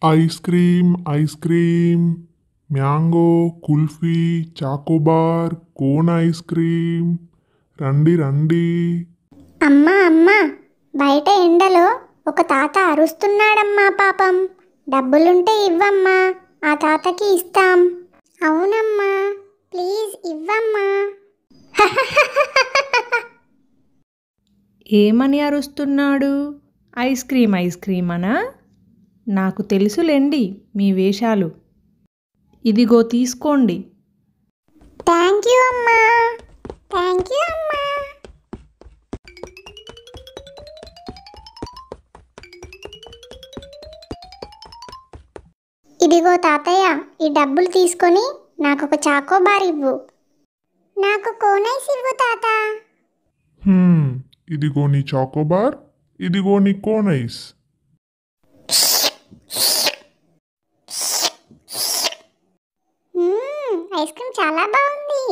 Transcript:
Ice cream, mango, kulfi, Choco Bar, cone ice cream. రండి రండి. అమ్మా అమ్మా, బయట ఎండలో ఒక తాత అరుస్తున్నాడమ్మా పాపం. డబ్బులుంటే ఇవ్వమ్మా, ఆ తాతకి ఇస్తాం. అవునమ్మా, ప్లీజ్ ఇవ్వమ్మా. ఏమని అరుస్తున్నాడు? ఐస్ క్రీమ్ అనా? నాకు తెలుసులేండి మీ వేషాలు. ఇదిగో తీసుకోండి. థ్యాంక్ యూ అమ్మా, థ్యాంక్ యూ అమ్మా. ఇదిగో తాతయ్య, ఈ డబ్బులు తీసుకొని నాకు ఒక చాకోబార్ ఇవ్వు. నాకు కోనైస్ ఇవ్వు తాత. ఇదిగో నీ చాకోబార్, ఇదిగో నీ కోన్ ఐస్. ఐస్ క్రీమ్ చాలా బాగుంది.